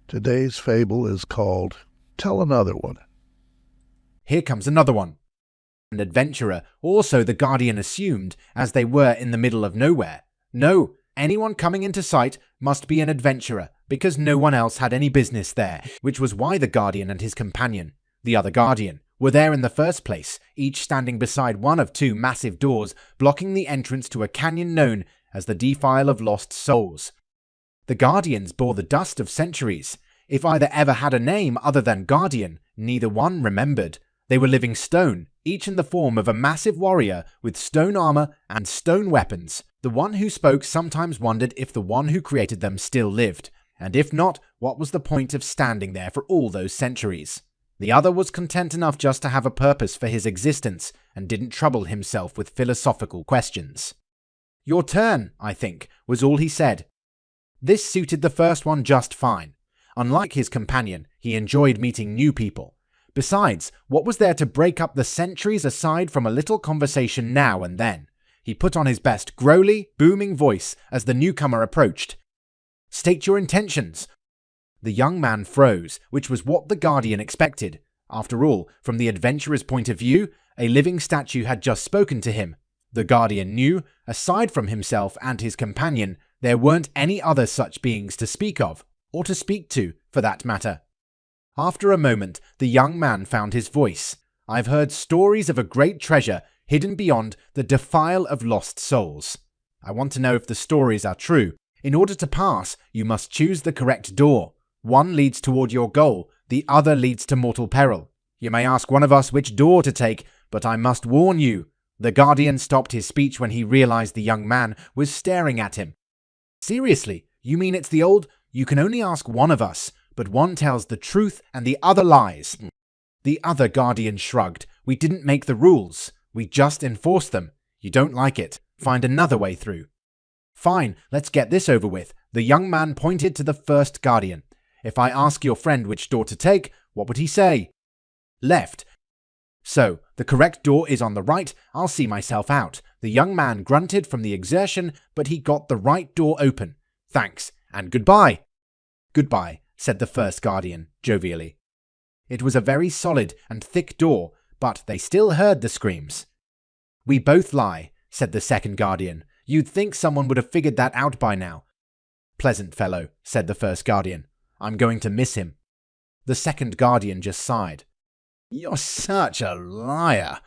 Today's fable is called Tell Another One. Here comes another one. An adventurer, also the Guardian assumed, as they were in the middle of nowhere. No, anyone coming into sight must be an adventurer, because no one else had any business there, which was why the Guardian and his companion, the other Guardian, were there in the first place, each standing beside one of two massive doors blocking the entrance to a canyon known as the Defile of Lost Souls. The Guardians bore the dust of centuries. If either ever had a name other than Guardian, neither one remembered. They were living stone, each in the form of a massive warrior with stone armor and stone weapons. The one who spoke sometimes wondered if the one who created them still lived, and if not, what was the point of standing there for all those centuries? The other was content enough just to have a purpose for his existence, and didn't trouble himself with philosophical questions. "Your turn, I think," was all he said. This suited the first one just fine. Unlike his companion, he enjoyed meeting new people. Besides, what was there to break up the centuries aside from a little conversation now and then? He put on his best growly, booming voice as the newcomer approached. "State your intentions." The young man froze, which was what the Guardian expected. After all, from the adventurer's point of view, a living statue had just spoken to him. The Guardian knew, aside from himself and his companion, there weren't any other such beings to speak of, or to speak to, for that matter. After a moment, the young man found his voice. "I've heard stories of a great treasure hidden beyond the Defile of Lost Souls. I want to know if the stories are true. In order to pass, you must choose the correct door. One leads toward your goal, the other leads to mortal peril. You may ask one of us which door to take, but I must warn you." The Guardian stopped his speech when he realized the young man was staring at him. "Seriously, you mean it's the old, you can only ask one of us, but one tells the truth and the other lies?" The other Guardian shrugged. "We didn't make the rules. We just enforced them. You don't like it. Find another way through." "Fine, let's get this over with." The young man pointed to the first Guardian. "If I ask your friend which door to take, what would he say?" "Left." "So, the correct door is on the right. I'll see myself out." The young man grunted from the exertion, but he got the right door open. "Thanks, and goodbye." "Goodbye," said the first Guardian, jovially. It was a very solid and thick door, but they still heard the screams. "We both lie," said the second Guardian. "You'd think someone would have figured that out by now." "Pleasant fellow," said the first Guardian. "I'm going to miss him." The second Guardian just sighed. "You're such a liar.